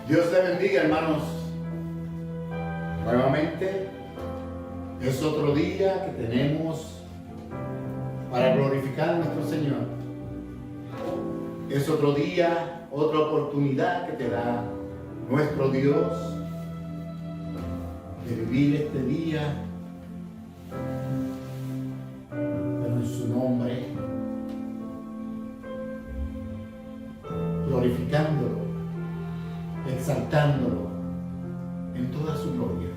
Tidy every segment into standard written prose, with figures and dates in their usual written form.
Dios te bendiga, hermanos. Nuevamente es otro día que tenemos para glorificar a nuestro Señor. Es otro día, otra oportunidad que te da nuestro Dios de vivir este día, pero en su nombre, glorificándolo, exaltándolo en toda su gloria.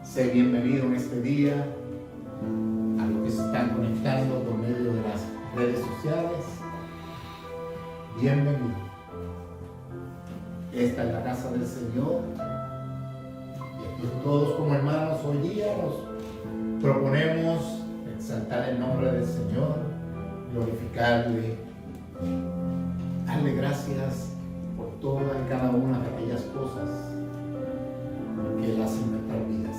Sé bienvenido en este día a los que se están conectando por medio de las redes sociales. Bienvenido. Esta es la casa del Señor y aquí todos como hermanos hoy día nos proponemos exaltar el nombre del Señor, glorificarle, darle gracias por todas y cada una de aquellas cosas que Él hace en nuestras vidas.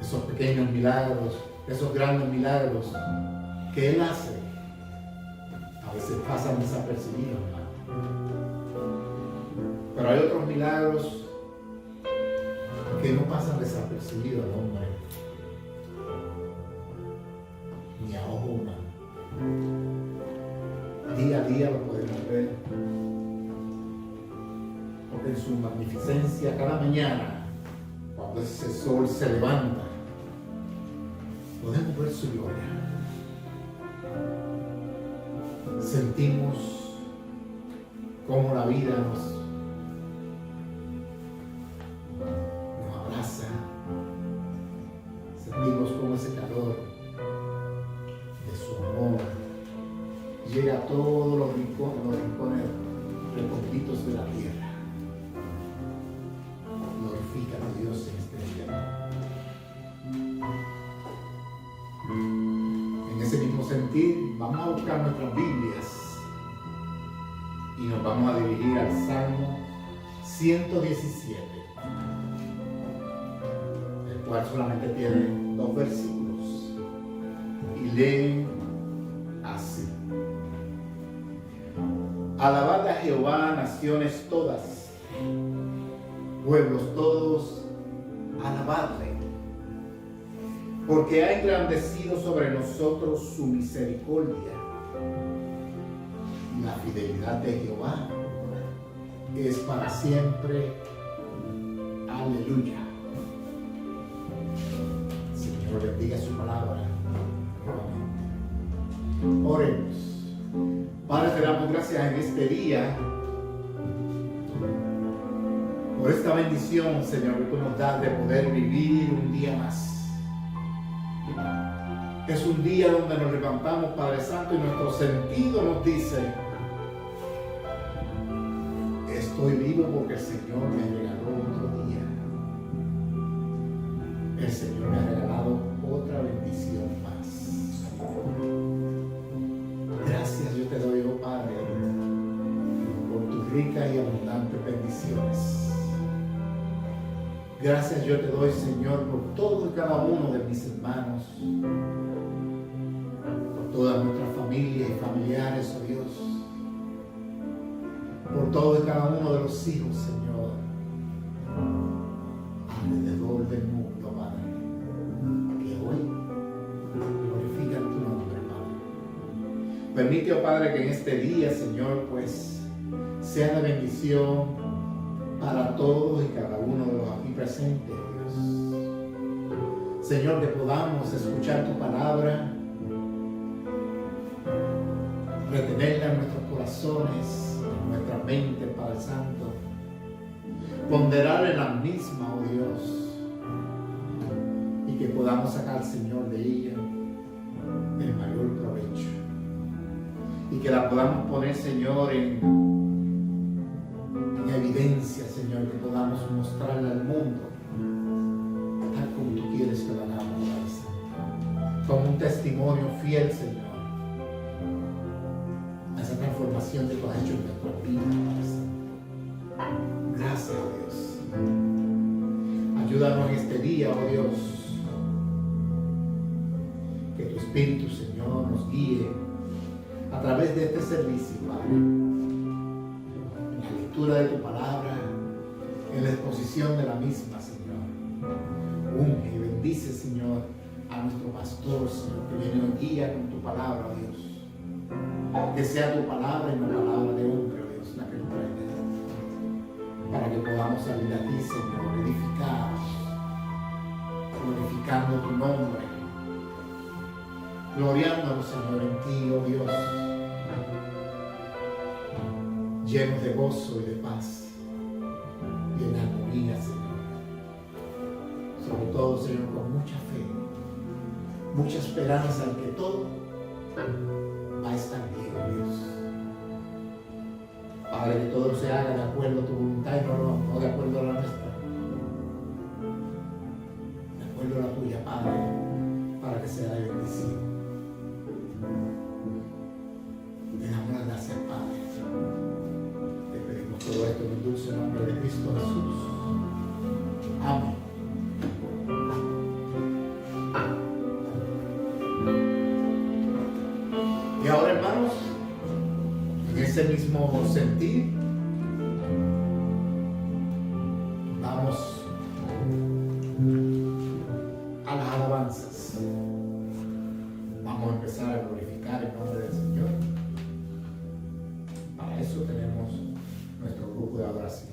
Esos pequeños milagros, esos grandes milagros que Él hace, a veces pasan desapercibidos, hermano. Pero hay otros milagros que no pasan desapercibidos al hombre, ni a ojo humano. Día a día lo podemos ver, porque en su magnificencia cada mañana, cuando ese sol se levanta, podemos ver su gloria. Sentimos cómo la vida nos abraza, sentimos cómo ese calor de su amor llega a todos los rincones recónditos de la tierra. Glorifica a Dios en este día. En ese mismo sentir, vamos a buscar nuestras Biblias y nos vamos a dirigir al Salmo 117, el cual solamente tiene 2 versículos y leen así: Alabad a Jehová, naciones todas, pueblos todos, alabadle, porque ha engrandecido sobre nosotros su misericordia. La fidelidad de Jehová es para siempre. Aleluya. Señor, bendiga su palabra nuevamente. Oremos. Padre, te damos gracias en este día por esta bendición, Señor, que tú nos das de poder vivir un día más. Es un día donde nos levantamos, Padre Santo, y nuestro sentido nos dice: estoy vivo porque el Señor me regaló otro día. El Señor me ha regalado otra bendición más. Gracias yo te doy, oh Padre, por tus ricas y abundantes bendiciones. Gracias yo te doy, Señor, por todo y cada uno de mis hermanos, por todas nuestras familias y familiares, oh Dios, por todo y cada uno de los hijos, Señor, alrededor del mundo, Padre, que hoy glorifican tu nombre, Padre. Permite, oh Padre, que en este día, Señor, pues sea de bendición para todos y cada uno de los aquí presentes, Dios. Señor, que podamos escuchar tu palabra, retenerla en nuestros corazones, en nuestra mente, Padre Santo, ponderar en la misma, oh Dios, y que podamos sacar, Señor, de ella el mayor provecho, y que la podamos poner, Señor, en evidencia, Señor, que podamos mostrarla al mundo tal como tú quieres que lo hagamos, Padre Santo, como un testimonio fiel, Señor, a esa transformación que tú has hecho en nuestra vida, Padre Santo. Gracias, Dios. Ayúdanos en este día, oh Dios, que tu Espíritu, Señor, nos guíe a través de este servicio, Padre. lectura de tu palabra, en la exposición de la misma, Señor. Unge y bendice, Señor, a nuestro pastor, Señor, que viene hoy día con tu palabra, oh Dios. Que sea tu palabra y no palabra de hombre, oh Dios, la que nos traiga. Para que podamos salir a ti, Señor, edificados, glorificando tu nombre, gloriándonos, Señor, en ti, oh Dios, llenos de gozo y de paz y en armonía, Señor. Sobre todo, Señor, con mucha fe, mucha esperanza en que todo va a estar bien, oh Dios. Padre, que todo se haga de acuerdo a tu voluntad y no de acuerdo a la nuestra. De acuerdo a la tuya, Padre, para que sea de bendición. Te damos las gracias, Padre. Te pedimos todo esto en el dulce nombre de Cristo Jesús. Amén. Y ahora, hermanos, en ese mismo sentir, vamos a las alabanzas. Vamos a empezar a glorificar el nombre del Señor. Para eso tenemos nuestro grupo de adoración.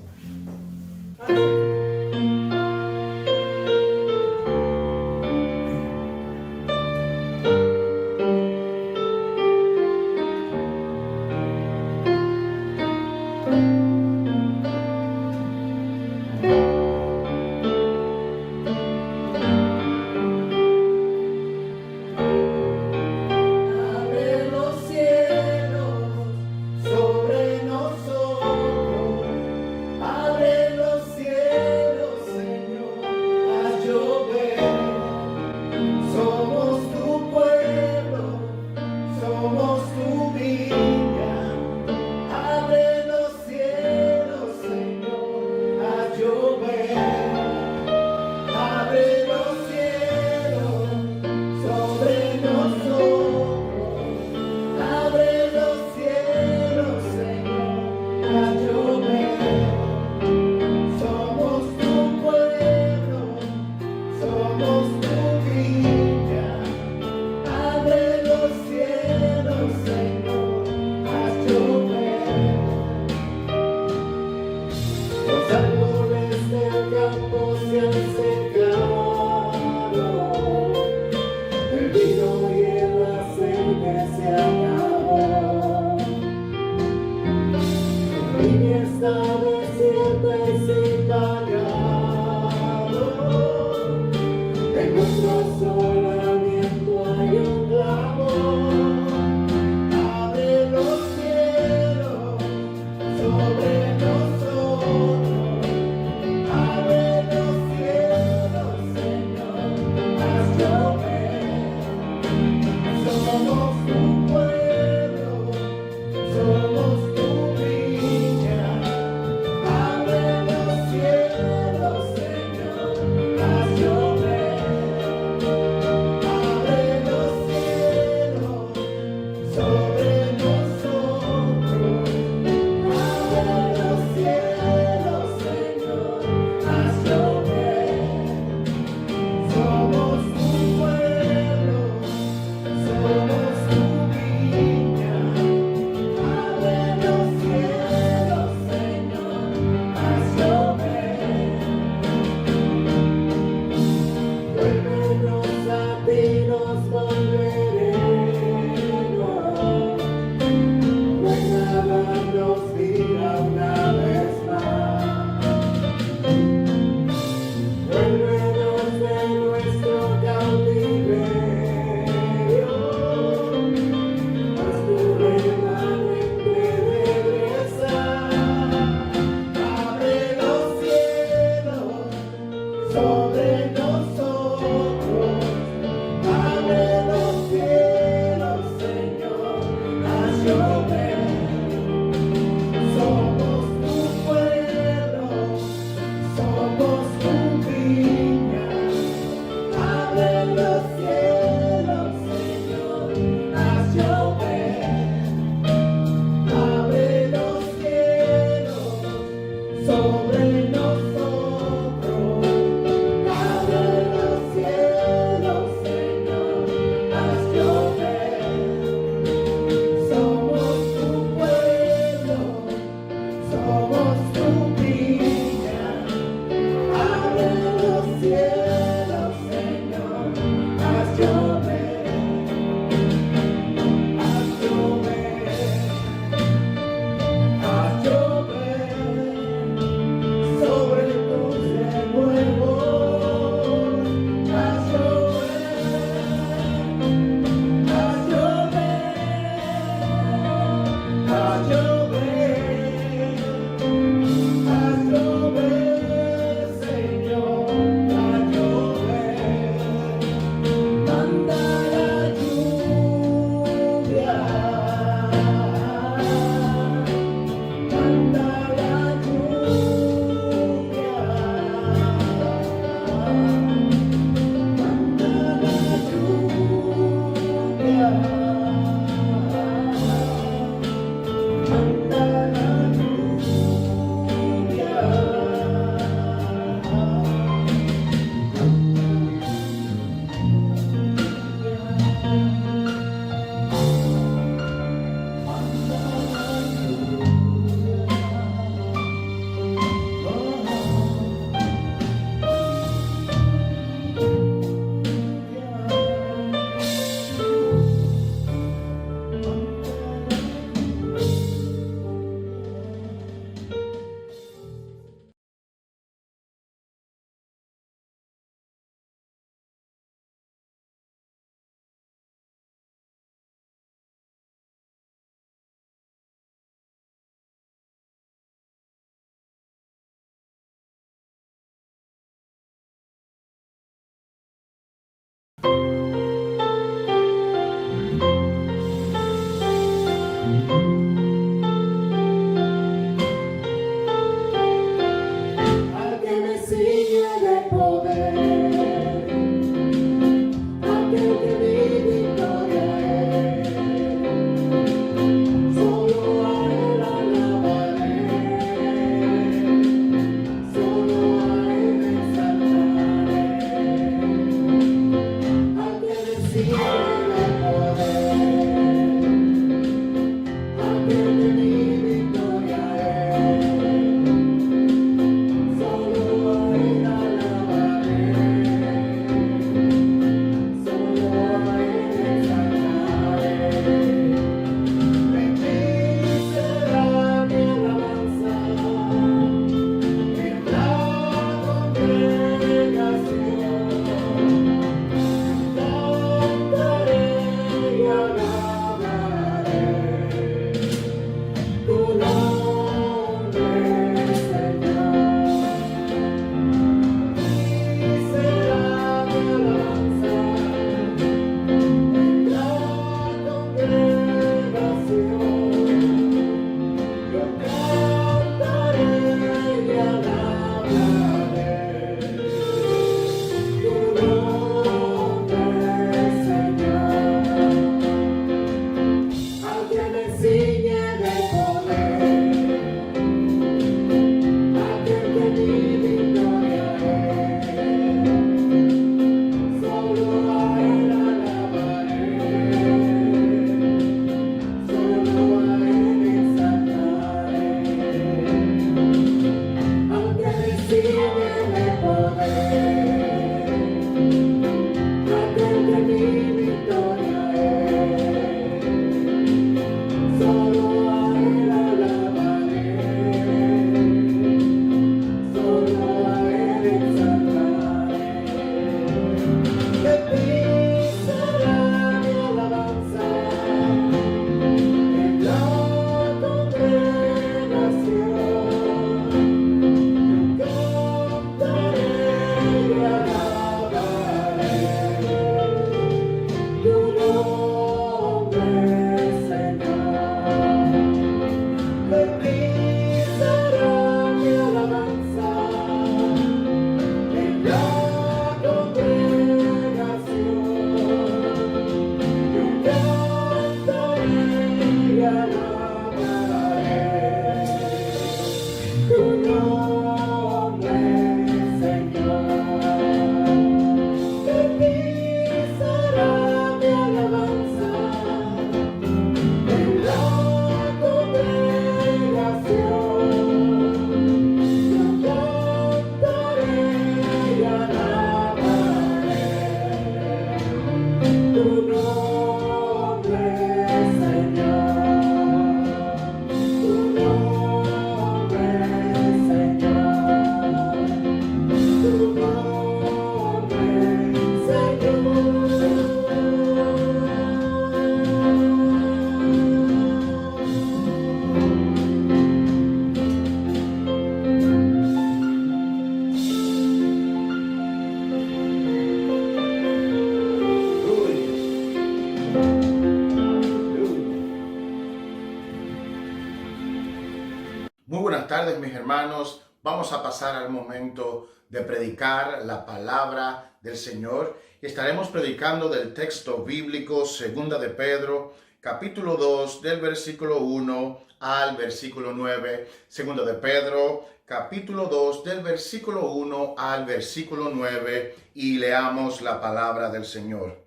tardes, mis hermanos. Vamos a pasar al momento de predicar la palabra del Señor. Y estaremos predicando del texto bíblico, segunda de Pedro, capítulo 2, del versículo 1 al versículo 9. Segunda de Pedro, capítulo 2, del versículo 1 al versículo 9. Y leamos la palabra del Señor.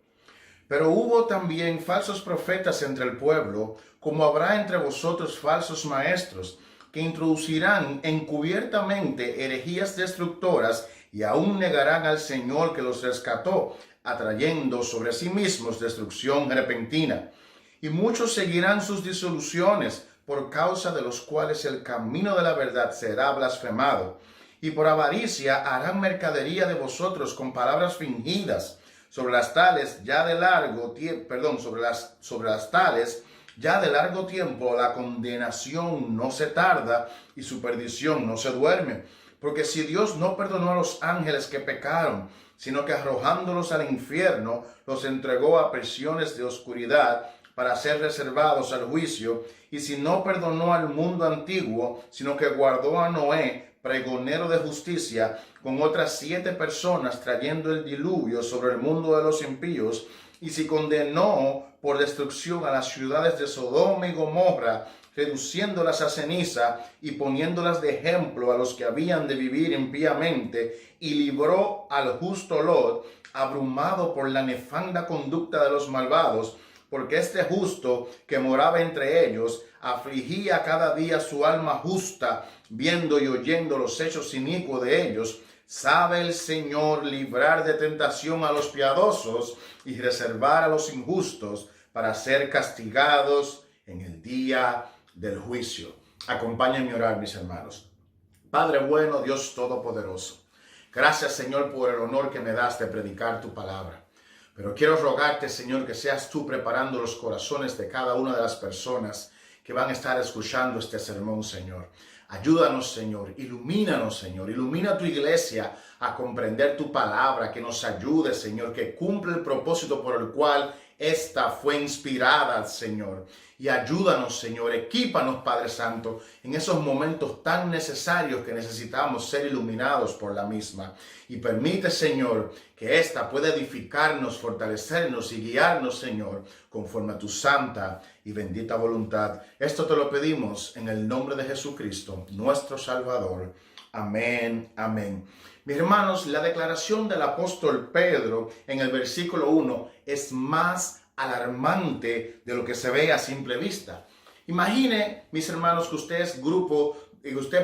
Pero hubo también falsos profetas entre el pueblo, como habrá entre vosotros falsos maestros, que introducirán encubiertamente herejías destructoras y aún negarán al Señor que los rescató, atrayendo sobre sí mismos destrucción repentina. Y muchos seguirán sus disoluciones, por causa de los cuales el camino de la verdad será blasfemado. Y por avaricia harán mercadería de vosotros con palabras fingidas. Sobre las tales ya de largo tiempo la condenación no se tarda y su perdición no se duerme. Porque si Dios no perdonó a los ángeles que pecaron, sino que arrojándolos al infierno, los entregó a prisiones de oscuridad para ser reservados al juicio, y si no perdonó al mundo antiguo, sino que guardó a Noé, pregonero de justicia, con otras 7 personas, trayendo el diluvio sobre el mundo de los impíos, y si condenó por destrucción a las ciudades de Sodoma y Gomorra, reduciéndolas a ceniza y poniéndolas de ejemplo a los que habían de vivir impíamente, y libró al justo Lot, abrumado por la nefanda conducta de los malvados, porque este justo que moraba entre ellos afligía cada día su alma justa, viendo y oyendo los hechos inicuos de ellos. Sabe el Señor librar de tentación a los piadosos y reservar a los injustos para ser castigados en el día del juicio. Acompáñenme a orar, mis hermanos. Padre bueno, Dios todopoderoso, gracias, Señor, por el honor que me das de predicar tu palabra. Pero quiero rogarte, Señor, que seas tú preparando los corazones de cada una de las personas que van a estar escuchando este sermón, Señor. Ayúdanos, Señor, ilumínanos, Señor, ilumina tu iglesia a comprender tu palabra, que nos ayude, Señor, que cumple el propósito por el cual esta fue inspirada, Señor. Y ayúdanos, Señor, equípanos, Padre Santo, en esos momentos tan necesarios que necesitamos ser iluminados por la misma. Y permite, Señor, que esta pueda edificarnos, fortalecernos y guiarnos, Señor, conforme a tu santa y bendita voluntad. Esto te lo pedimos en el nombre de Jesucristo, nuestro Salvador. Amén, amén. Mis hermanos, la declaración del apóstol Pedro en el versículo 1 es más alarmante de lo que se ve a simple vista. Imagine, mis hermanos, que usted es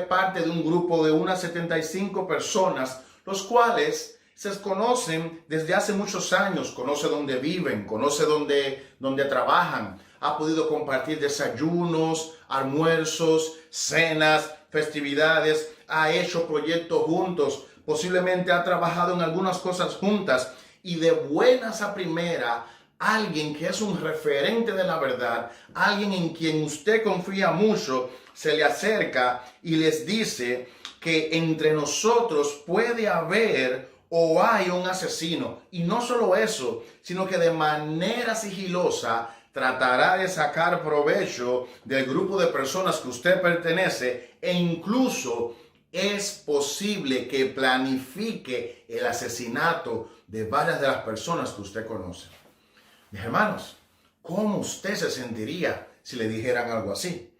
parte de un grupo de unas 75 personas, los cuales se conocen desde hace muchos años, conoce dónde viven, conoce dónde trabajan, ha podido compartir desayunos, almuerzos, cenas, festividades, ha hecho proyectos juntos, posiblemente ha trabajado en algunas cosas juntas, y de buenas a primera, alguien que es un referente de la verdad, alguien en quien usted confía mucho, se le acerca y les dice que entre nosotros puede haber o hay un asesino. Y no solo eso, sino que de manera sigilosa tratará de sacar provecho del grupo de personas que usted pertenece, e incluso es posible que planifique el asesinato de varias de las personas que usted conoce. Mis hermanos, ¿cómo usted se sentiría si le dijeran algo así?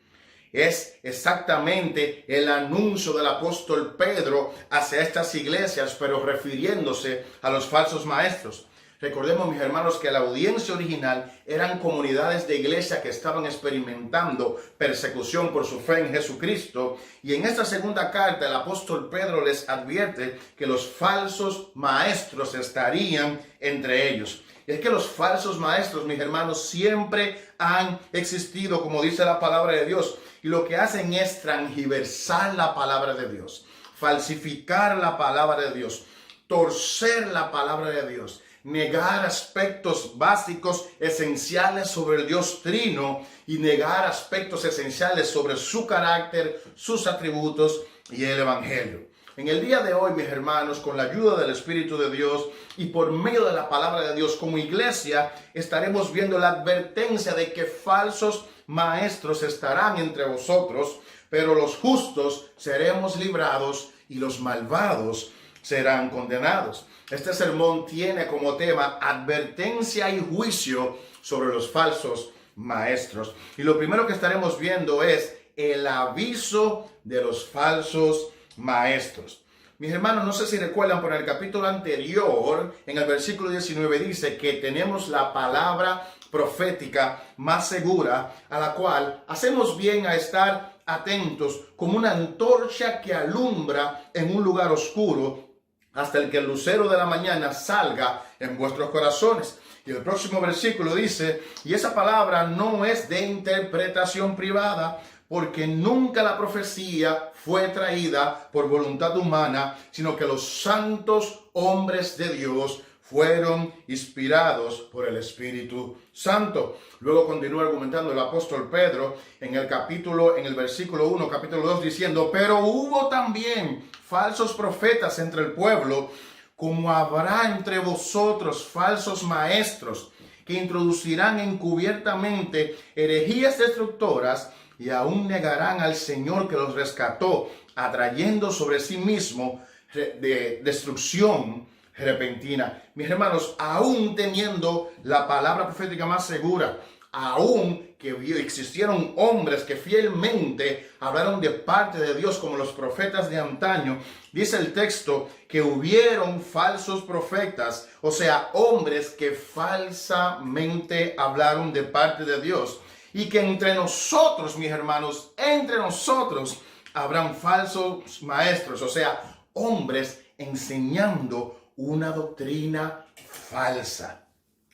Es exactamente el anuncio del apóstol Pedro hacia estas iglesias, pero refiriéndose a los falsos maestros. Recordemos, mis hermanos, que la audiencia original eran comunidades de iglesia que estaban experimentando persecución por su fe en Jesucristo. Y en esta segunda carta el apóstol Pedro les advierte que los falsos maestros estarían entre ellos. Y es que los falsos maestros, mis hermanos, siempre han existido, como dice la palabra de Dios. Y lo que hacen es transgiversar la palabra de Dios, falsificar la palabra de Dios, torcer la palabra de Dios, negar aspectos básicos, esenciales sobre el Dios Trino, y negar aspectos esenciales sobre su carácter, sus atributos y el Evangelio. En el día de hoy, mis hermanos, con la ayuda del Espíritu de Dios y por medio de la palabra de Dios, como iglesia, estaremos viendo la advertencia de que falsos maestros estarán entre vosotros, pero los justos seremos librados y los malvados serán condenados. Este sermón tiene como tema advertencia y juicio sobre los falsos maestros. Y lo primero que estaremos viendo es el aviso de los falsos maestros. Mis hermanos, no sé si recuerdan, pero en el capítulo anterior, en el versículo 19, dice que tenemos la palabra profética más segura, a la cual hacemos bien a estar atentos como una antorcha que alumbra en un lugar oscuro hasta el que el lucero de la mañana salga en vuestros corazones. Y el próximo versículo dice, y esa palabra no es de interpretación privada, porque nunca la profecía fue traída por voluntad humana, sino que los santos hombres de Dios fueron inspirados por el Espíritu Santo. Luego continúa argumentando el apóstol Pedro en el versículo 1, capítulo 2, diciendo, pero hubo también falsos profetas entre el pueblo, como habrá entre vosotros falsos maestros, que introducirán encubiertamente herejías destructoras, y aún negarán al Señor que los rescató, atrayendo sobre sí mismo de destrucción repentina. Mis hermanos, aún teniendo la palabra profética más segura, aún que existieron hombres que fielmente hablaron de parte de Dios como los profetas de antaño, dice el texto que hubieron falsos profetas, o sea, hombres que falsamente hablaron de parte de Dios. Y que entre nosotros, mis hermanos, entre nosotros habrán falsos maestros, o sea, hombres enseñando una doctrina falsa.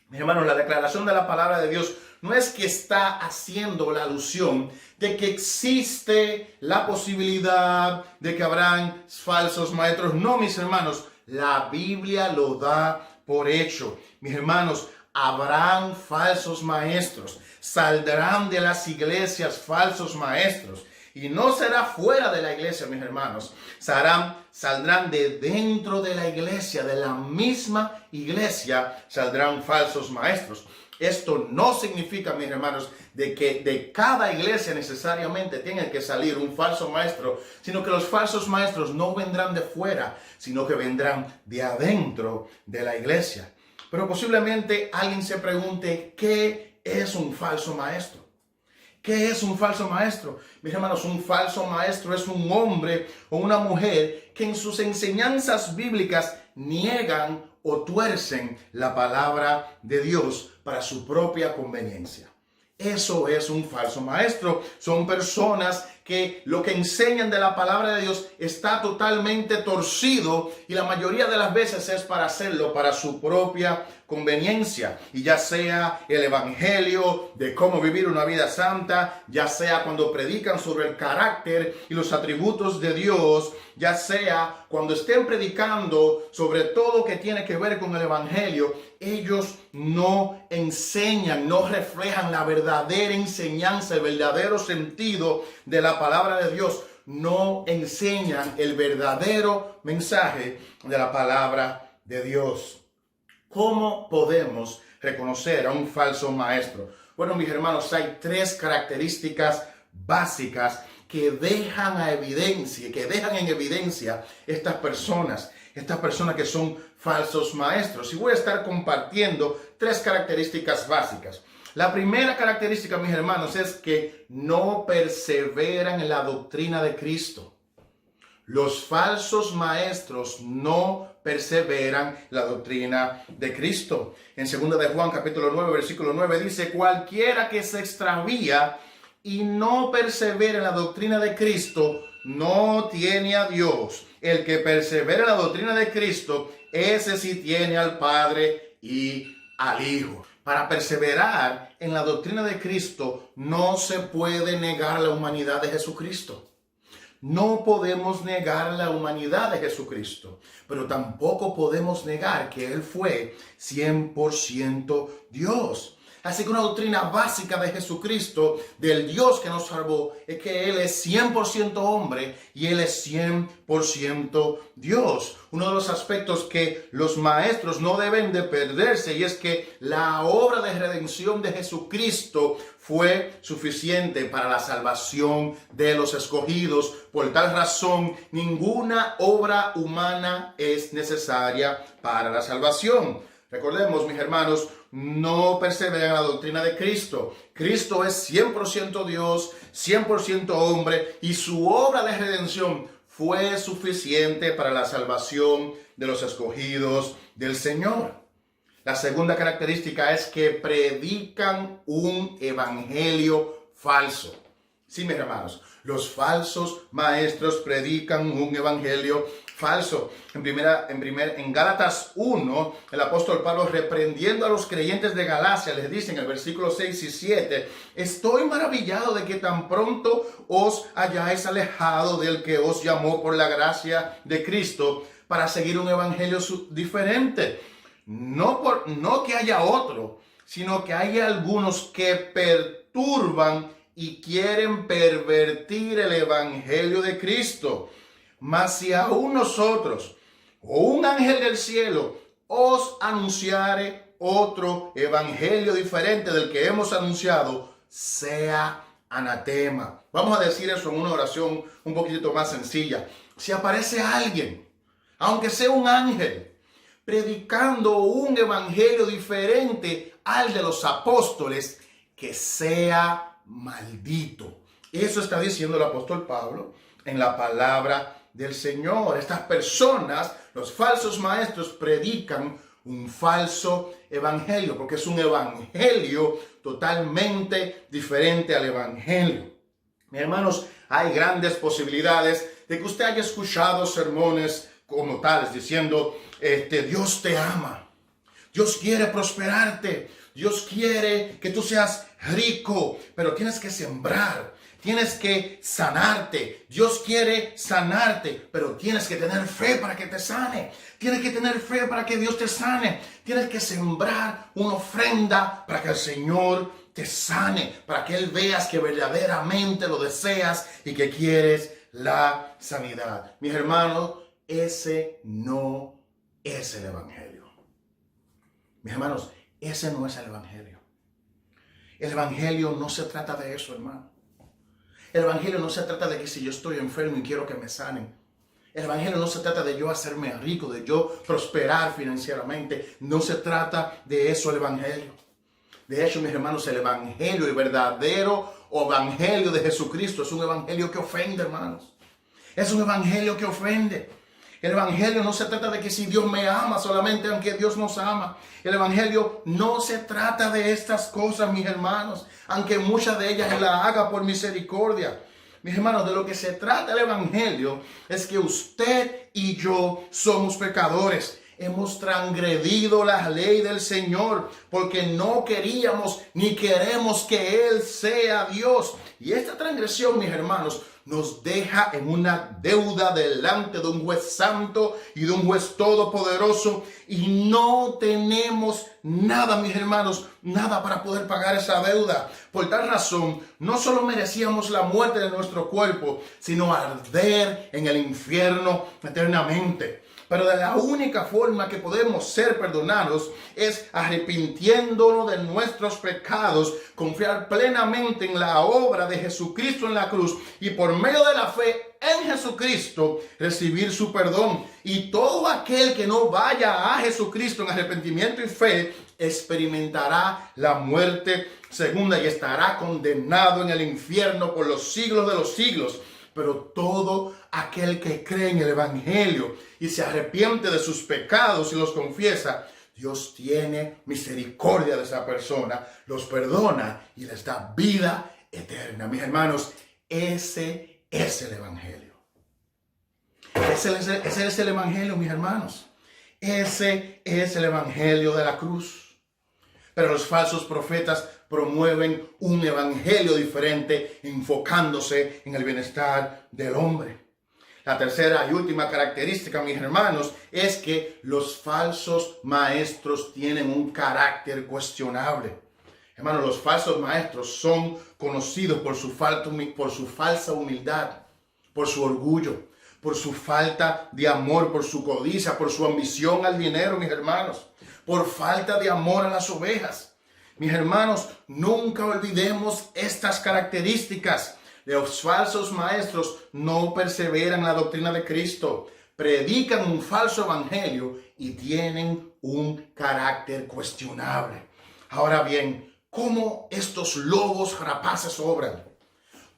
Mis hermanos, la declaración de la palabra de Dios no es que está haciendo la alusión de que existe la posibilidad de que habrán falsos maestros. No, mis hermanos, la Biblia lo da por hecho. Mis hermanos, habrán falsos maestros, saldrán de las iglesias falsos maestros. Y no será fuera de la iglesia, mis hermanos. Saldrán de dentro de la iglesia, de la misma iglesia, saldrán falsos maestros. Esto no significa, mis hermanos, de que de cada iglesia necesariamente tenga que salir un falso maestro, sino que los falsos maestros no vendrán de fuera, sino que vendrán de adentro de la iglesia. Pero posiblemente alguien se pregunte, ¿qué es un falso maestro? ¿Qué es un falso maestro? Mis hermanos, un falso maestro es un hombre o una mujer que en sus enseñanzas bíblicas niegan o tuercen la palabra de Dios para su propia conveniencia. Eso es un falso maestro. Son personas que lo que enseñan de la palabra de Dios está totalmente torcido y la mayoría de las veces es para hacerlo para su propia conveniencia. Y ya sea el evangelio de cómo vivir una vida santa, ya sea cuando predican sobre el carácter y los atributos de Dios, ya sea cuando estén predicando sobre todo lo que tiene que ver con el evangelio, ellos no enseñan, no reflejan la verdadera enseñanza, el verdadero sentido de la palabra de Dios. No enseñan el verdadero mensaje de la palabra de Dios. ¿Cómo podemos reconocer a un falso maestro? Bueno, mis hermanos, hay tres características básicas que dejan en evidencia estas personas que son falsos maestros. Y voy a estar compartiendo tres características básicas. La primera característica, mis hermanos, es que no perseveran en la doctrina de Cristo. Los falsos maestros no perseveran en la doctrina de Cristo. En 2 de Juan, capítulo 9, versículo 9, dice, cualquiera que se extravía y no persevera en la doctrina de Cristo, no tiene a Dios. El que persevera en la doctrina de Cristo, ese sí tiene al Padre y al Hijo. Para perseverar en la doctrina de Cristo, no se puede negar la humanidad de Jesucristo. No podemos negar la humanidad de Jesucristo, pero tampoco podemos negar que Él fue 100% Dios. Así que una doctrina básica de Jesucristo, del Dios que nos salvó, es que Él es 100% hombre y Él es 100% Dios. Uno de los aspectos que los maestros no deben de perderse, y es que la obra de redención de Jesucristo fue suficiente para la salvación de los escogidos. Por tal razón, ninguna obra humana es necesaria para la salvación. Recordemos, mis hermanos, no perseveren en la doctrina de Cristo. Cristo es 100% Dios, 100% hombre, y su obra de redención fue suficiente para la salvación de los escogidos del Señor. La segunda característica es que predican un evangelio falso. Sí, mis hermanos, los falsos maestros predican un evangelio falso. En Gálatas 1, el apóstol Pablo, reprendiendo a los creyentes de Galacia, les dice en el versículo 6 y 7, estoy maravillado de que tan pronto os hayáis alejado del que os llamó por la gracia de Cristo para seguir un evangelio diferente. No que haya otro, sino que hay algunos que perturban y quieren pervertir el evangelio de Cristo. Mas si aún nosotros o un ángel del cielo os anunciare otro evangelio diferente del que hemos anunciado, sea anatema. Vamos a decir eso en una oración un poquitito más sencilla. Si aparece alguien, aunque sea un ángel, predicando un evangelio diferente al de los apóstoles, que sea maldito. Eso está diciendo el apóstol Pablo en la palabra del Señor. Estas personas, los falsos maestros, predican un falso evangelio, porque es un evangelio totalmente diferente al evangelio. Mis hermanos, hay grandes posibilidades de que usted haya escuchado sermones como tales, diciendo, Dios te ama, Dios quiere prosperarte, Dios quiere que tú seas rico, pero tienes que sembrar, tienes que sanarte, Dios quiere sanarte, pero tienes que tener fe para que te sane, tienes que tener fe para que Dios te sane, tienes que sembrar una ofrenda para que el Señor te sane, para que Él veas que verdaderamente lo deseas y que quieres la sanidad. Mis hermanos, ese no es el evangelio. Mis hermanos, ese no es el evangelio. El evangelio no se trata de eso, hermano. El evangelio no se trata de que si yo estoy enfermo y quiero que me sanen. El evangelio no se trata de yo hacerme rico, de yo prosperar financieramente. No se trata de eso el evangelio. De hecho, mis hermanos, el evangelio, el verdadero evangelio de Jesucristo es un evangelio que ofende, hermanos. Es un evangelio que ofende. El evangelio no se trata de que si Dios me ama solamente, aunque Dios nos ama. El evangelio no se trata de estas cosas, mis hermanos, aunque muchas de ellas la haga por misericordia. Mis hermanos, de lo que se trata el evangelio es que usted y yo somos pecadores. Hemos transgredido la ley del Señor porque no queríamos ni queremos que Él sea Dios. Y esta transgresión, mis hermanos, nos deja en una deuda delante de un juez santo y de un juez todopoderoso, y no tenemos nada, mis hermanos, nada para poder pagar esa deuda. Por tal razón, no solo merecíamos la muerte de nuestro cuerpo, sino arder en el infierno eternamente. Pero de la única forma que podemos ser perdonados es arrepintiéndonos de nuestros pecados, confiar plenamente en la obra de Jesucristo en la cruz y por medio de la fe en Jesucristo recibir su perdón. Y todo aquel que no vaya a Jesucristo en arrepentimiento y fe experimentará la muerte segunda y estará condenado en el infierno por los siglos de los siglos. Pero todo aquel que cree en el evangelio y se arrepiente de sus pecados y los confiesa, Dios tiene misericordia de esa persona, los perdona y les da vida eterna. Mis hermanos, ese es el evangelio. Ese es el evangelio, mis hermanos. Ese es el evangelio de la cruz. Pero los falsos profetas promueven un evangelio diferente, enfocándose en el bienestar del hombre. La tercera y última característica, mis hermanos, es que los falsos maestros tienen un carácter cuestionable. Hermano, los falsos maestros son conocidos por su falsa humildad, por su orgullo, por su falta de amor, por su codicia, por su ambición al dinero, mis hermanos, por falta de amor a las ovejas. Mis hermanos, nunca olvidemos estas características. Los falsos maestros no perseveran en la doctrina de Cristo, predican un falso evangelio y tienen un carácter cuestionable. Ahora bien, ¿cómo estos lobos rapaces obran?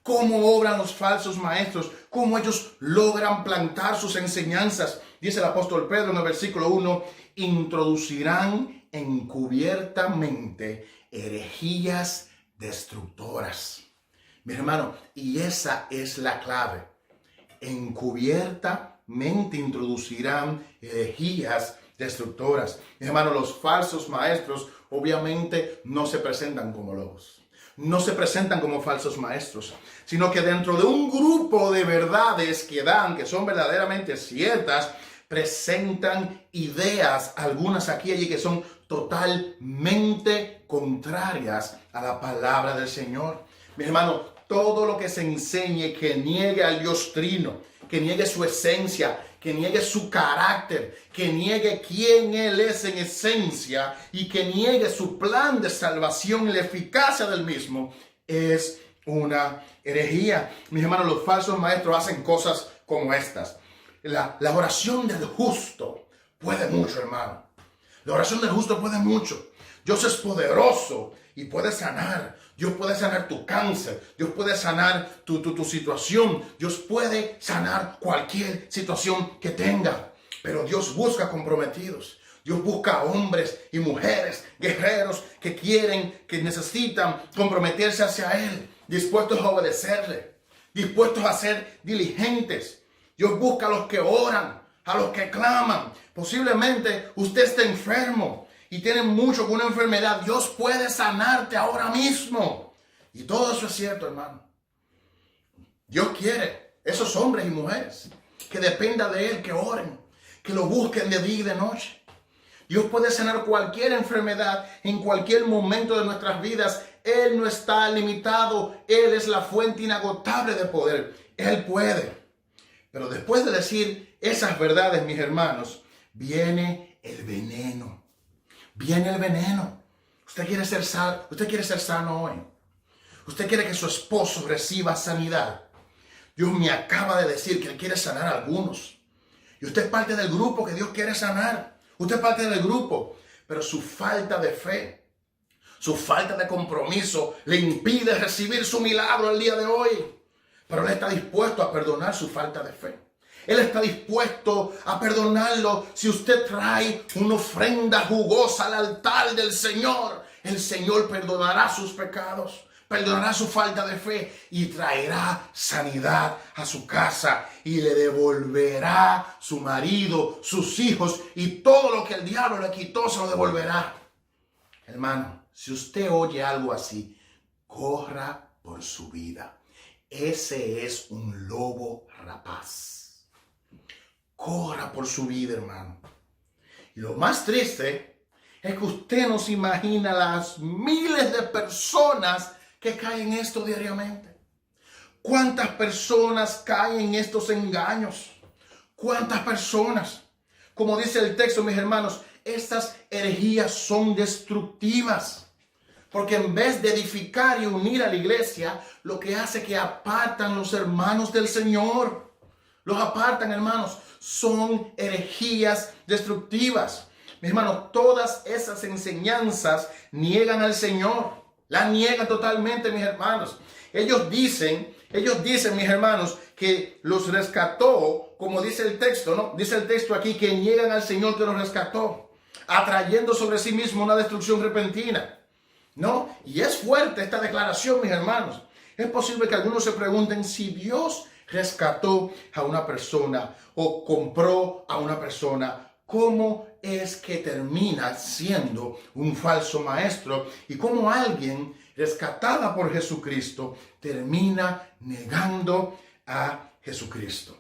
¿Cómo obran los falsos maestros? ¿Cómo ellos logran plantar sus enseñanzas? Dice el apóstol Pedro en el versículo 1, introducirán encubiertamente herejías destructoras. Mi hermano, y esa es la clave. Encubiertamente introducirán herejías destructoras. Mi hermano, los falsos maestros obviamente no se presentan como lobos. No se presentan como falsos maestros, sino que dentro de un grupo de verdades que dan, que son verdaderamente ciertas, presentan ideas, algunas aquí y allí, que son totalmente contrarias a la palabra del Señor. Mi hermano, todo lo que se enseñe que niegue al Dios Trino, que niegue su esencia, que niegue su carácter, que niegue quién Él es en esencia y que niegue su plan de salvación y la eficacia del mismo, es una herejía. Mis hermanos, los falsos maestros hacen cosas como estas. La oración del justo puede mucho, hermano. La oración del justo puede mucho. Dios es poderoso y puede sanar. Dios puede sanar tu cáncer. Dios puede sanar tu situación. Dios puede sanar cualquier situación que tenga. Pero Dios busca comprometidos. Dios busca hombres y mujeres, guerreros que quieren, que necesitan comprometerse hacia Él, dispuestos a obedecerle, dispuestos a ser diligentes. Dios busca a los que oran, a los que claman. Posiblemente usted esté enfermo y tiene mucho con una enfermedad. Dios puede sanarte ahora mismo. Y todo eso es cierto, hermano. Dios quiere esos hombres y mujeres que dependa de Él, que oren, que lo busquen de día y de noche. Dios puede sanar cualquier enfermedad en cualquier momento de nuestras vidas. Él no está limitado. Él es la fuente inagotable de poder. Él puede. Pero después de decir esas verdades, mis hermanos, viene el veneno. Viene el veneno. Usted quiere ser sano hoy. Usted quiere que su esposo reciba sanidad. Dios me acaba de decir que Él quiere sanar a algunos. Y usted es parte del grupo que Dios quiere sanar. Usted es parte del grupo. Pero su falta de fe, su falta de compromiso le impide recibir su milagro el día de hoy. Pero Él está dispuesto a perdonar su falta de fe. Él está dispuesto a perdonarlo si usted trae una ofrenda jugosa al altar del Señor. El Señor perdonará sus pecados, perdonará su falta de fe y traerá sanidad a su casa y le devolverá su marido, sus hijos y todo lo que el diablo le quitó se lo devolverá. Hermano, si usted oye algo así, corra por su vida. Ese es un lobo rapaz. Corra por su vida, hermano. Y lo más triste es que usted no se imagina las miles de personas que caen en esto diariamente. ¿Cuántas personas caen en estos engaños? ¿Cuántas personas? Como dice el texto, mis hermanos, estas herejías son destructivas. Porque en vez de edificar y unir a la iglesia, lo que hace es que apartan los hermanos del Señor. Los apartan, hermanos. Son herejías destructivas. Mis hermanos, todas esas enseñanzas niegan al Señor. La niegan totalmente, mis hermanos. Ellos dicen, mis hermanos, que los rescató, como dice el texto, ¿no? Dice el texto aquí que niegan al Señor que los rescató, atrayendo sobre sí mismo una destrucción repentina. ¿No? Y es fuerte esta declaración, mis hermanos. Es posible que algunos se pregunten si Dios rescató a una persona o compró a una persona, ¿cómo es que termina siendo un falso maestro? Y cómo alguien rescatada por Jesucristo termina negando a Jesucristo.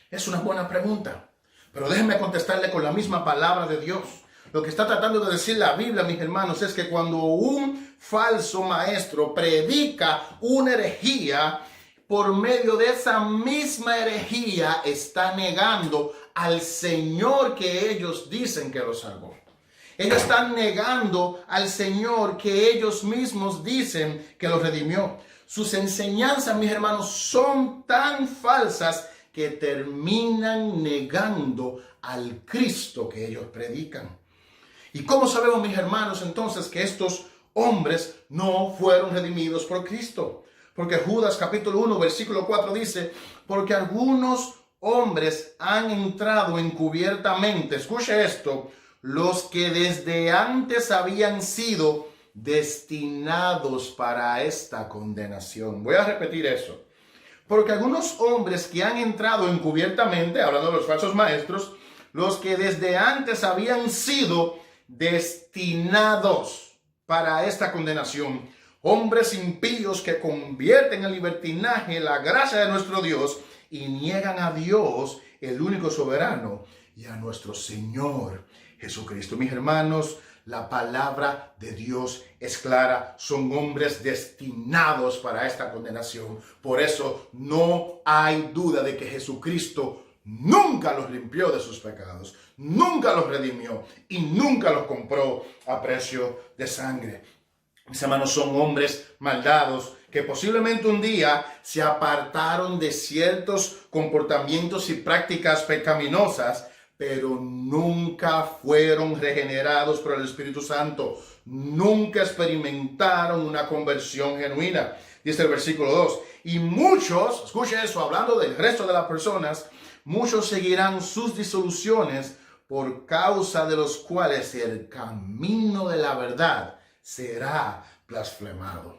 Es una buena pregunta, pero déjenme contestarle con la misma palabra de Dios. Lo que está tratando de decir la Biblia, mis hermanos, es que cuando un falso maestro predica una herejía, por medio de esa misma herejía está negando al Señor que ellos dicen que los salvó. Ellos están negando al Señor que ellos mismos dicen que los redimió. Sus enseñanzas, mis hermanos, son tan falsas que terminan negando al Cristo que ellos predican. ¿Y cómo sabemos, mis hermanos, entonces que estos hombres no fueron redimidos por Cristo? Porque Judas capítulo 1, versículo 4 dice, porque algunos hombres han entrado encubiertamente, escuche esto, los que desde antes habían sido destinados para esta condenación. Voy a repetir eso. Porque algunos hombres que han entrado encubiertamente, hablando de los falsos maestros, los que desde antes habían sido destinados para esta condenación, hombres impíos que convierten en libertinaje la gracia de nuestro Dios y niegan a Dios, el único soberano, y a nuestro Señor Jesucristo. Mis hermanos, la palabra de Dios es clara. Son hombres destinados para esta condenación. Por eso no hay duda de que Jesucristo nunca los limpió de sus pecados, nunca los redimió y nunca los compró a precio de sangre. Mis hermanos, son hombres maldados que posiblemente un día se apartaron de ciertos comportamientos y prácticas pecaminosas, pero nunca fueron regenerados por el Espíritu Santo. Nunca experimentaron una conversión genuina. Dice el versículo 2. Y muchos, escuche eso, hablando del resto de las personas, muchos seguirán sus disoluciones por causa de los cuales el camino de la verdad será blasfemado.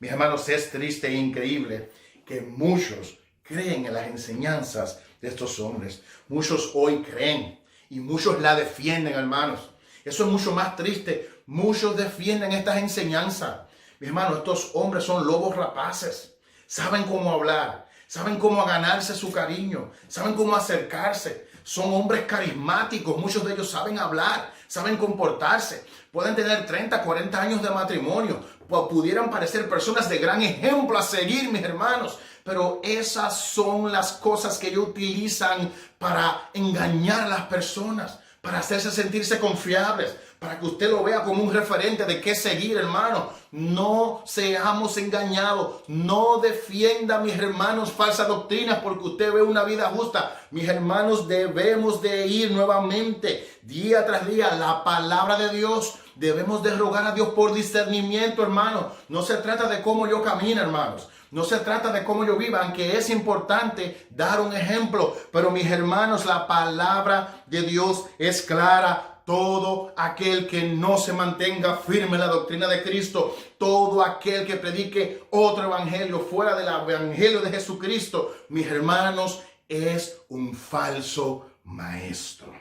Mis hermanos, es triste e increíble que muchos creen en las enseñanzas de estos hombres. Muchos hoy creen y muchos la defienden, hermanos. Eso es mucho más triste. Muchos defienden estas enseñanzas. Mis hermanos, estos hombres son lobos rapaces. Saben cómo hablar, saben cómo ganarse su cariño, saben cómo acercarse. Son hombres carismáticos, muchos de ellos saben hablar, saben comportarse. Pueden tener 30, 40 años de matrimonio. Pudieran parecer personas de gran ejemplo a seguir, mis hermanos. Pero esas son las cosas que ellos utilizan para engañar a las personas, para hacerse sentirse confiables, para que usted lo vea como un referente de qué seguir, hermano. No seamos engañados. No defienda, mis hermanos, falsas doctrinas porque usted ve una vida justa. Mis hermanos, debemos de ir nuevamente, día tras día, la palabra de Dios. Debemos de rogar a Dios por discernimiento, hermano. No se trata de cómo yo camino, hermanos. No se trata de cómo yo viva, aunque es importante dar un ejemplo. Pero mis hermanos, la palabra de Dios es clara. Todo aquel que no se mantenga firme en la doctrina de Cristo, todo aquel que predique otro evangelio fuera del evangelio de Jesucristo, mis hermanos, es un falso maestro.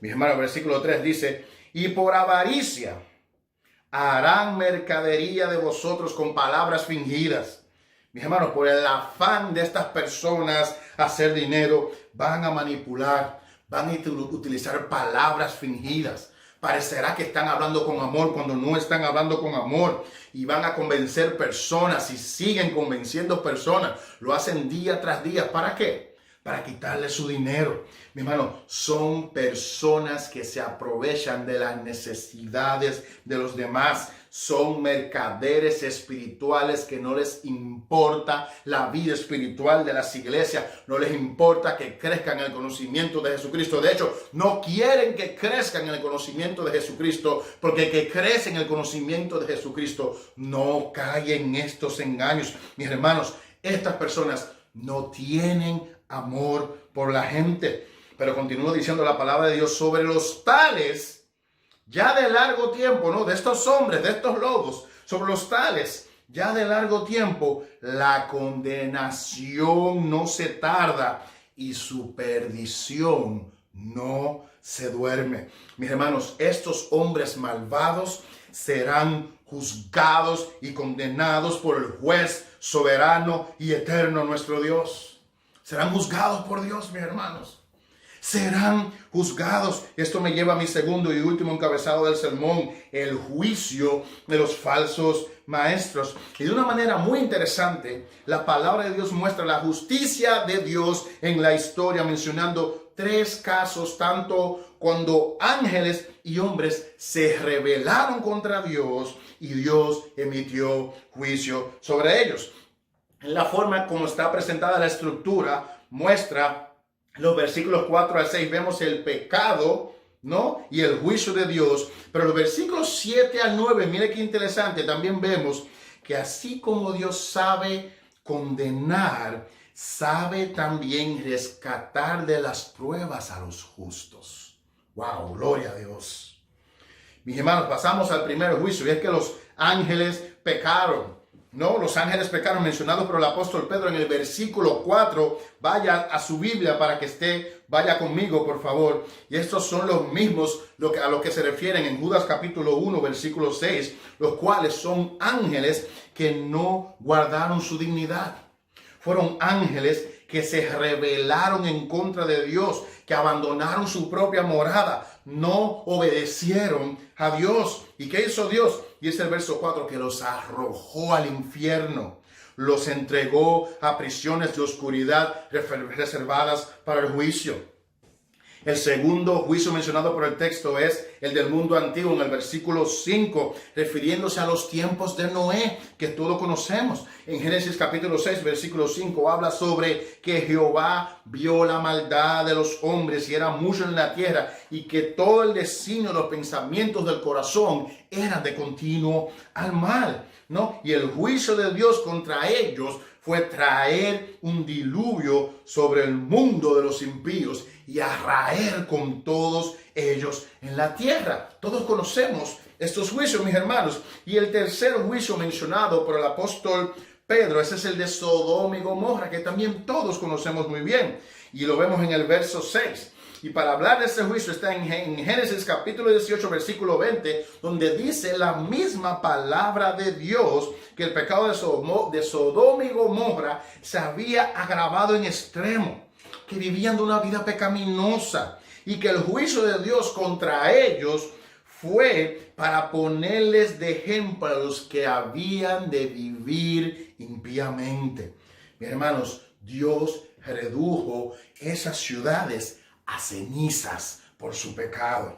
Mis hermanos, versículo 3 dice, y por avaricia harán mercadería de vosotros con palabras fingidas. Mis hermanos, por el afán de estas personas hacer dinero, van a manipular, van a utilizar palabras fingidas. Parecerá que están hablando con amor cuando no están hablando con amor. Y van a convencer personas y siguen convenciendo personas. Lo hacen día tras día. ¿Para qué? Para quitarle su dinero. Mi hermano, son personas que se aprovechan de las necesidades de los demás. Son mercaderes espirituales que no les importa la vida espiritual de las iglesias. No les importa que crezcan en el conocimiento de Jesucristo. De hecho, no quieren que crezcan en el conocimiento de Jesucristo, porque el que crece en el conocimiento de Jesucristo no cae en estos engaños. Mis hermanos, estas personas no tienen amor por la gente. Pero continúa diciendo la palabra de Dios sobre los tales. Ya de largo tiempo, ¿no? De estos hombres, de estos lobos, sobre los tales, ya de largo tiempo, la condenación no se tarda y su perdición no se duerme. Mis hermanos, estos hombres malvados serán juzgados y condenados por el juez soberano y eterno nuestro Dios. Serán juzgados por Dios, mis hermanos. serán juzgados. Esto me lleva a mi segundo y último encabezado del sermón, el juicio de los falsos maestros. Y de una manera muy interesante, la palabra de Dios muestra la justicia de Dios en la historia, mencionando 3 casos, tanto cuando ángeles y hombres se rebelaron contra Dios y Dios emitió juicio sobre ellos. En la forma como está presentada la estructura, muestra los versículos 4 al 6, vemos el pecado, ¿no? Y el juicio de Dios. Pero los versículos 7 al 9, mire qué interesante, también vemos que así como Dios sabe condenar, sabe también rescatar de las pruebas a los justos. ¡Wow! Gloria a Dios. Mis hermanos, pasamos al primer juicio, y es que los ángeles pecaron. No, los ángeles pecaron, mencionados por el apóstol Pedro en el versículo 4. Vaya a su Biblia para que vaya conmigo, por favor. Y estos son los mismos a lo que se refieren en Judas capítulo 1, versículo 6, los cuales son ángeles que no guardaron su dignidad. Fueron ángeles que se rebelaron en contra de Dios, que abandonaron su propia morada, no obedecieron a Dios. ¿Y qué hizo Dios? Y es el verso 4, que los arrojó al infierno, los entregó a prisiones de oscuridad reservadas para el juicio. El segundo juicio mencionado por el texto es el del mundo antiguo en el versículo 5, refiriéndose a los tiempos de Noé, que todos conocemos. En Génesis capítulo 6, versículo 5, habla sobre que Jehová vio la maldad de los hombres y era mucho en la tierra, y que todo el designio, los pensamientos del corazón eran de continuo al mal, ¿no? Y el juicio de Dios contra ellos fue traer un diluvio sobre el mundo de los impíos y a raer con todos ellos en la tierra. Todos conocemos estos juicios, mis hermanos. Y el tercer juicio mencionado por el apóstol Pedro, ese es el de Sodoma y Gomorra, que también todos conocemos muy bien. Y lo vemos en el verso 6. Y para hablar de este juicio está en Génesis capítulo 18, versículo 20, donde dice la misma palabra de Dios que el pecado de Sodoma y Gomorra se había agravado en extremo, que vivían de una vida pecaminosa y que el juicio de Dios contra ellos fue para ponerles de ejemplo a los que habían de vivir impíamente. Mis hermanos, Dios redujo esas ciudades a cenizas por su pecado.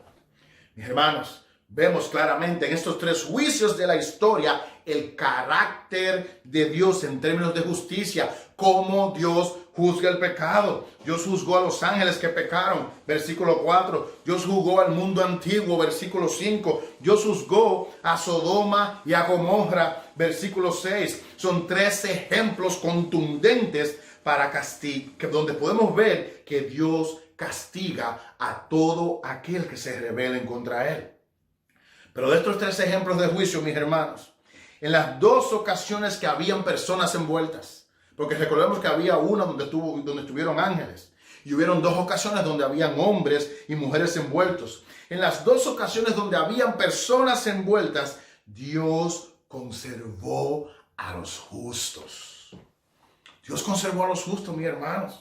Mis hermanos, vemos claramente en estos 3 juicios de la historia el carácter de Dios en términos de justicia, cómo Dios juzga el pecado. Dios juzgó a los ángeles que pecaron, versículo 4. Dios juzgó al mundo antiguo, versículo 5. Dios juzgó a Sodoma y a Gomorra, versículo 6. Son 3 ejemplos contundentes para castigar, donde podemos ver que Dios castiga a todo aquel que se rebelen contra él. Pero de estos 3 ejemplos de juicio, mis hermanos, en las 2 ocasiones que habían personas envueltas, porque recordemos que había una donde estuvieron ángeles, y hubieron 2 ocasiones donde habían hombres y mujeres envueltos. En las 2 ocasiones donde habían personas envueltas, Dios conservó a los justos. Dios conservó a los justos, mis hermanos.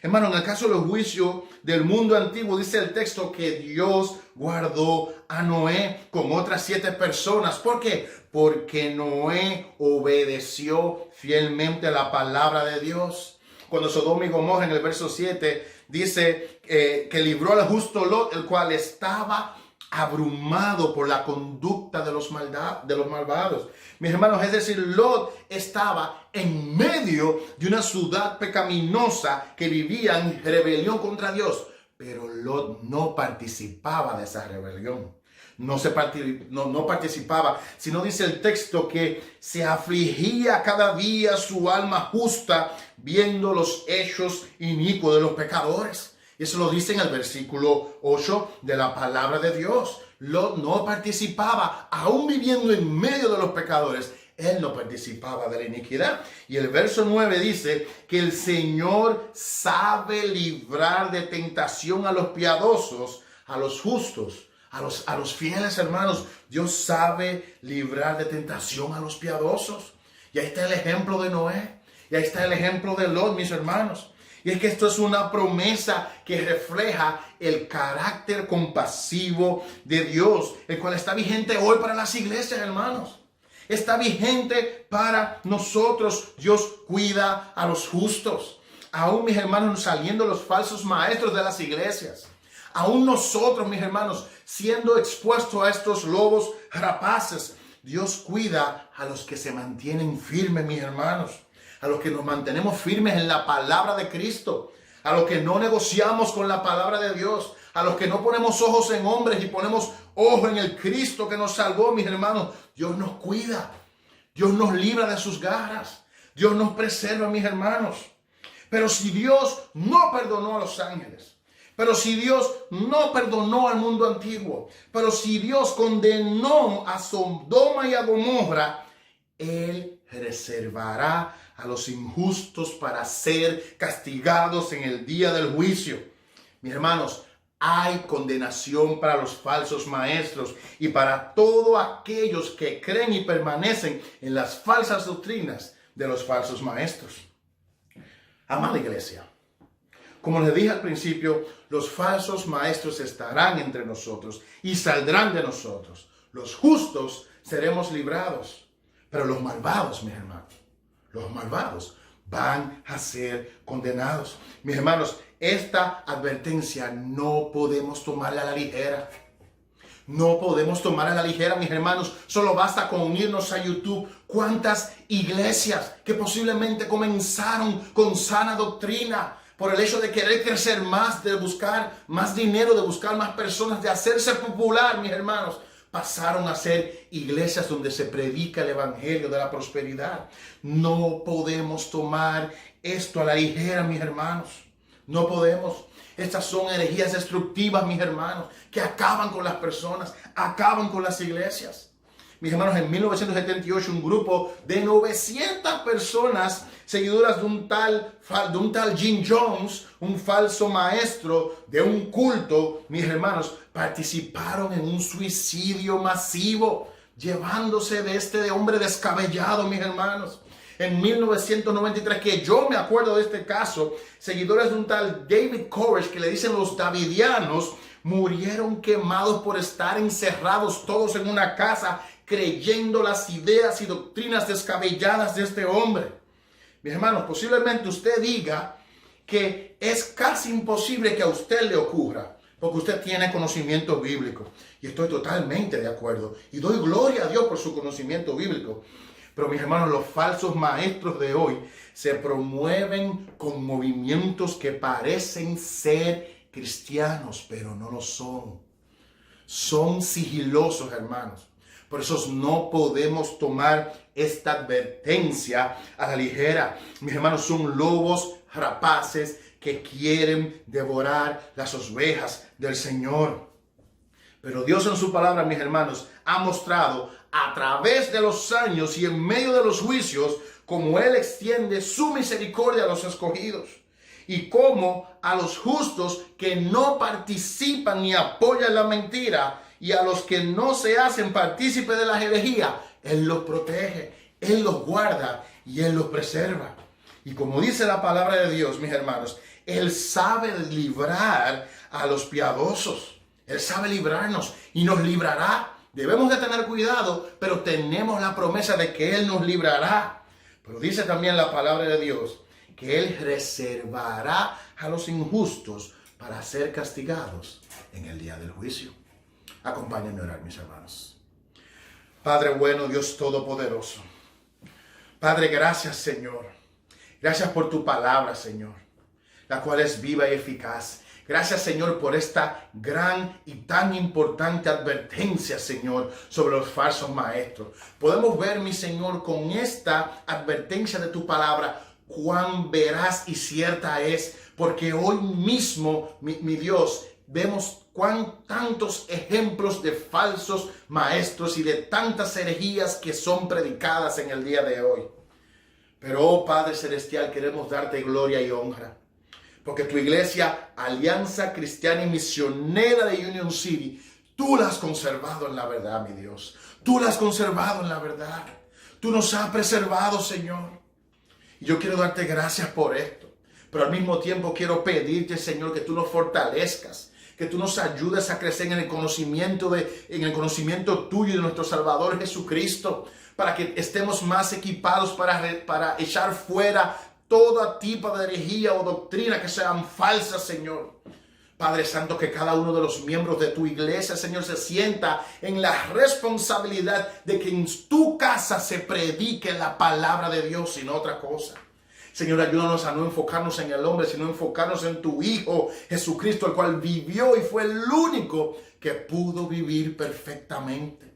Hermano, en el caso del juicio del mundo antiguo, dice el texto que Dios guardó a Noé con otras 7 personas. ¿Por qué? Porque Noé obedeció fielmente a la palabra de Dios. Cuando Sodoma y Gomorra, en el verso 7, dice que libró al justo Lot, el cual estaba abrumado por la conducta de los malvados. Mis hermanos, es decir, Lot estaba en medio de una ciudad pecaminosa que vivía en rebelión contra Dios, pero Lot no participaba de esa rebelión. No participaba, sino dice el texto que se afligía cada día su alma justa viendo los hechos inicuos de los pecadores. Eso lo dice en el versículo 8 de la palabra de Dios. Lot no participaba, aún viviendo en medio de los pecadores. Él no participaba de la iniquidad. Y el verso 9 dice que el Señor sabe librar de tentación a los piadosos, a los justos, a los fieles hermanos. Dios sabe librar de tentación a los piadosos. Y ahí está el ejemplo de Noé. Y ahí está el ejemplo de Lot, mis hermanos. Y es que esto es una promesa que refleja el carácter compasivo de Dios, el cual está vigente hoy para las iglesias, hermanos. Está vigente para nosotros. Dios cuida a los justos. Aún, mis hermanos, saliendo los falsos maestros de las iglesias. Aún nosotros, mis hermanos, siendo expuestos a estos lobos rapaces, Dios cuida a los que se mantienen firmes, mis hermanos. A los que nos mantenemos firmes en la palabra de Cristo. A los que no negociamos con la palabra de Dios. A los que no ponemos ojos en hombres y ponemos ojos en el Cristo que nos salvó, mis hermanos. Dios nos cuida. Dios nos libra de sus garras. Dios nos preserva, mis hermanos. Pero si Dios no perdonó a los ángeles, pero si Dios no perdonó al mundo antiguo, pero si Dios condenó a Sodoma y a Gomorra, Él reservará a los injustos para ser castigados en el día del juicio. Mis hermanos, hay condenación para los falsos maestros y para todos aquellos que creen y permanecen en las falsas doctrinas de los falsos maestros. Amada iglesia, como les dije al principio, los falsos maestros estarán entre nosotros y saldrán de nosotros. Los justos seremos librados, pero los malvados, mis hermanos, los malvados van a ser condenados. Mis hermanos, esta advertencia no podemos tomarla a la ligera. No podemos tomar a la ligera, mis hermanos. Solo basta con unirnos a YouTube. ¿Cuántas iglesias que posiblemente comenzaron con sana doctrina por el hecho de querer crecer más, de buscar más dinero, de buscar más personas, de hacerse popular, mis hermanos, pasaron a ser iglesias donde se predica el evangelio de la prosperidad? No podemos tomar esto a la ligera, mis hermanos. No podemos. Estas son herejías destructivas, mis hermanos, que acaban con las personas, acaban con las iglesias. Mis hermanos, en 1978 un grupo de 900 personas, seguidoras de un tal Jim Jones, un falso maestro de un culto, mis hermanos, participaron en un suicidio masivo, llevándose de este hombre descabellado, mis hermanos. En 1993, que yo me acuerdo de este caso, seguidores de un tal David Koresh, que le dicen los davidianos, murieron quemados por estar encerrados todos en una casa, creyendo las ideas y doctrinas descabelladas de este hombre. Mis hermanos, posiblemente usted diga que es casi imposible que a usted le ocurra, porque usted tiene conocimiento bíblico. Y estoy totalmente de acuerdo. Y doy gloria a Dios por su conocimiento bíblico. Pero mis hermanos, los falsos maestros de hoy se promueven con movimientos que parecen ser cristianos, pero no lo son. Son sigilosos, hermanos. Por eso no podemos tomar esta advertencia a la ligera. Mis hermanos, son lobos rapaces que quieren devorar las ovejas del Señor. Pero Dios en su palabra, mis hermanos, ha mostrado a través de los años y en medio de los juicios cómo Él extiende su misericordia a los escogidos y cómo a los justos que no participan ni apoyan la mentira y a los que no se hacen partícipes de la herejía, Él los protege, Él los guarda y Él los preserva. Y como dice la palabra de Dios, mis hermanos, Él sabe librar a los piadosos. Él sabe librarnos y nos librará. Debemos de tener cuidado, pero tenemos la promesa de que Él nos librará. Pero dice también la palabra de Dios que Él reservará a los injustos para ser castigados en el día del juicio. Acompáñenme a orar, mis hermanos. Padre bueno, Dios todopoderoso. Padre, gracias, Señor. Gracias por tu palabra, Señor, la cual es viva y eficaz. Gracias, Señor, por esta gran y tan importante advertencia, Señor, sobre los falsos maestros. Podemos ver, mi Señor, con esta advertencia de tu palabra, cuán veraz y cierta es, porque hoy mismo, mi Dios, vemos cuán tantos ejemplos de falsos maestros y de tantas herejías que son predicadas en el día de hoy. Pero, oh Padre Celestial, queremos darte gloria y honra. Porque tu iglesia, Alianza Cristiana y Misionera de Union City, tú la has conservado en la verdad, mi Dios. Tú la has conservado en la verdad. Tú nos has preservado, Señor. Y yo quiero darte gracias por esto. Pero al mismo tiempo quiero pedirte, Señor, que tú nos fortalezcas, que tú nos ayudes a crecer en el conocimiento tuyo y de nuestro Salvador Jesucristo, para que estemos más equipados para echar fuera todo tipo de herejía o doctrina que sean falsas, Señor. Padre Santo, que cada uno de los miembros de tu iglesia, Señor, se sienta en la responsabilidad de que en tu casa se predique la palabra de Dios y no otra cosa. Señor, ayúdanos a no enfocarnos en el hombre, sino enfocarnos en tu Hijo Jesucristo, el cual vivió y fue el único que pudo vivir perfectamente.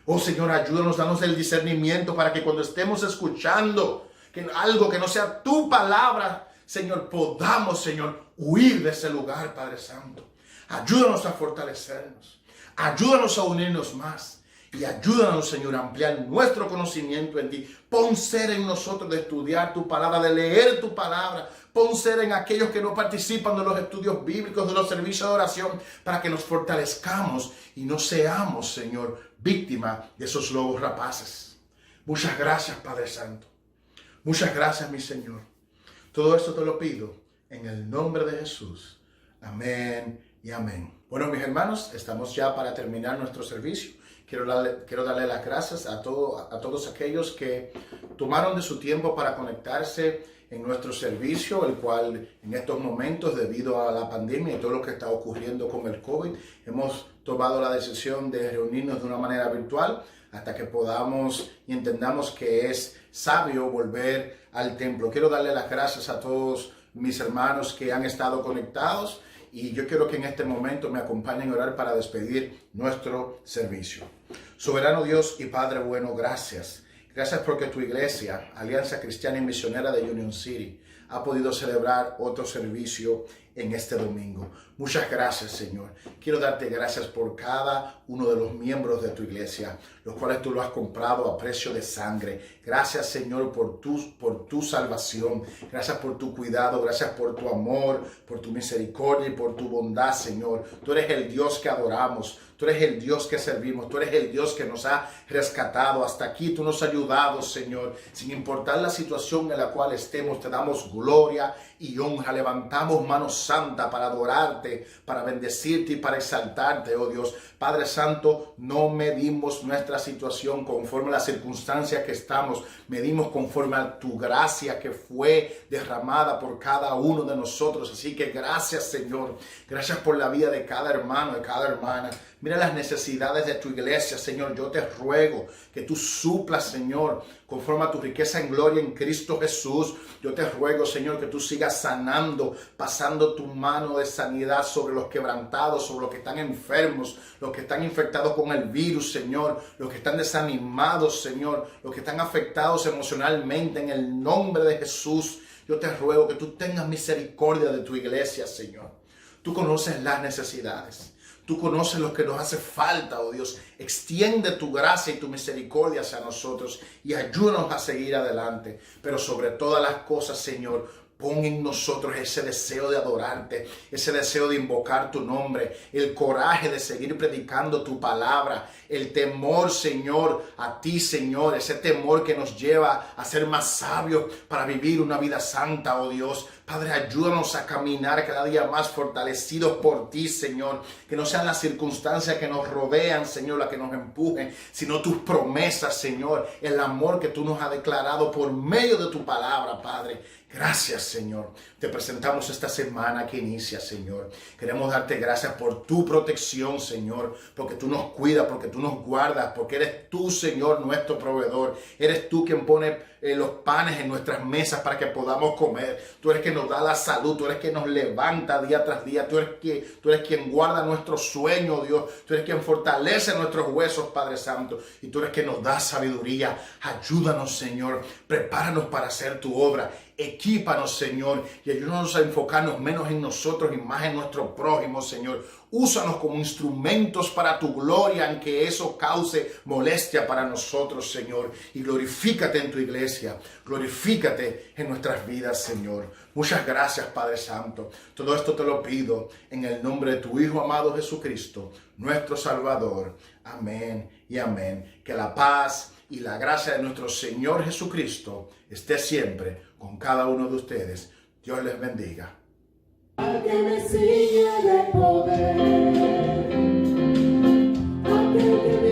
Oh Señor, ayúdanos, danos el discernimiento para que cuando estemos escuchando algo que no sea tu palabra, Señor, podamos, Señor, huir de ese lugar, Padre Santo. Ayúdanos a fortalecernos. Ayúdanos a unirnos más. Y ayúdanos, Señor, a ampliar nuestro conocimiento en ti. Pon ser en nosotros de estudiar tu palabra, de leer tu palabra. Pon ser en aquellos que no participan de los estudios bíblicos, de los servicios de oración, para que nos fortalezcamos y no seamos, Señor, víctimas de esos lobos rapaces. Muchas gracias, Padre Santo. Muchas gracias, mi Señor. Todo esto te lo pido en el nombre de Jesús. Amén y amén. Bueno, mis hermanos, estamos ya para terminar nuestro servicio. Quiero darle las gracias a todos aquellos que tomaron de su tiempo para conectarse en nuestro servicio, el cual en estos momentos, debido a la pandemia y todo lo que está ocurriendo con el COVID, hemos tomado la decisión de reunirnos de una manera virtual hasta que podamos y entendamos que es sabio volver al templo. Quiero darle las gracias a todos mis hermanos que han estado conectados y yo quiero que en este momento me acompañen a orar para despedir nuestro servicio. Soberano Dios y Padre bueno, gracias. Gracias porque tu iglesia, Alianza Cristiana y Misionera de Union City, ha podido celebrar otro servicio en este domingo. Muchas gracias, Señor. Quiero darte gracias por cada uno de los miembros de tu iglesia, los cuales tú lo has comprado a precio de sangre. Gracias, Señor, por tu salvación. Gracias por tu cuidado. Gracias por tu amor, por tu misericordia y por tu bondad, Señor. Tú eres el Dios que adoramos. Tú eres el Dios que servimos. Tú eres el Dios que nos ha rescatado. Hasta aquí tú nos has ayudado, Señor. Sin importar la situación en la cual estemos, te damos gloria y honra. Levantamos mano santa para adorarte, para bendecirte y para exaltarte, oh Dios. Padre Santo, no medimos nuestra situación conforme a las circunstancias que estamos. Medimos conforme a tu gracia que fue derramada por cada uno de nosotros. Así que gracias, Señor. Gracias por la vida de cada hermano, de cada hermana. Mira las necesidades de tu iglesia, Señor. Yo te ruego que tú suplas, Señor, conforme a tu riqueza en gloria en Cristo Jesús. Yo te ruego, Señor, que tú sigas sanando, pasando tu mano de sanidad sobre los quebrantados, sobre los que están enfermos, los que están infectados con el virus, Señor, los que están desanimados, Señor, los que están afectados emocionalmente, en el nombre de Jesús. Yo te ruego que tú tengas misericordia de tu iglesia, Señor. Tú conoces las necesidades. Tú conoces lo que nos hace falta, oh Dios. Extiende tu gracia y tu misericordia hacia nosotros y ayúdanos a seguir adelante. Pero sobre todas las cosas, Señor, pon en nosotros ese deseo de adorarte, ese deseo de invocar tu nombre, el coraje de seguir predicando tu palabra, el temor, Señor, a ti, Señor, ese temor que nos lleva a ser más sabios para vivir una vida santa, oh Dios. Padre, ayúdanos a caminar cada día más fortalecidos por ti, Señor. Que no sean las circunstancias que nos rodean, Señor, las que nos empujen, sino tus promesas, Señor, el amor que tú nos has declarado por medio de tu palabra, Padre. Gracias, Señor. Te presentamos esta semana que inicia, Señor. Queremos darte gracias por tu protección, Señor, porque tú nos cuidas, porque tú nos guardas, porque eres tú, Señor, nuestro proveedor. Eres tú quien pone los panes en nuestras mesas para que podamos comer. Tú eres quien nos da la salud, tú eres quien nos levanta día tras día, tú eres quien guarda nuestro sueño, Dios. Tú eres quien fortalece nuestros huesos, Padre Santo, y tú eres quien nos da sabiduría. Ayúdanos, Señor. Prepáranos para hacer tu obra. Equípanos, Señor, y ayúdanos a enfocarnos menos en nosotros y más en nuestro prójimo, Señor. Úsanos como instrumentos para tu gloria, aunque eso cause molestia para nosotros, Señor. Y glorifícate en tu iglesia, glorifícate en nuestras vidas, Señor. Muchas gracias, Padre Santo. Todo esto te lo pido en el nombre de tu Hijo amado Jesucristo, nuestro Salvador. Amén y amén. Que la paz y la gracia de nuestro Señor Jesucristo esté siempre con cada uno de ustedes. Dios les bendiga. Al que me ciñe de poder, aquel que me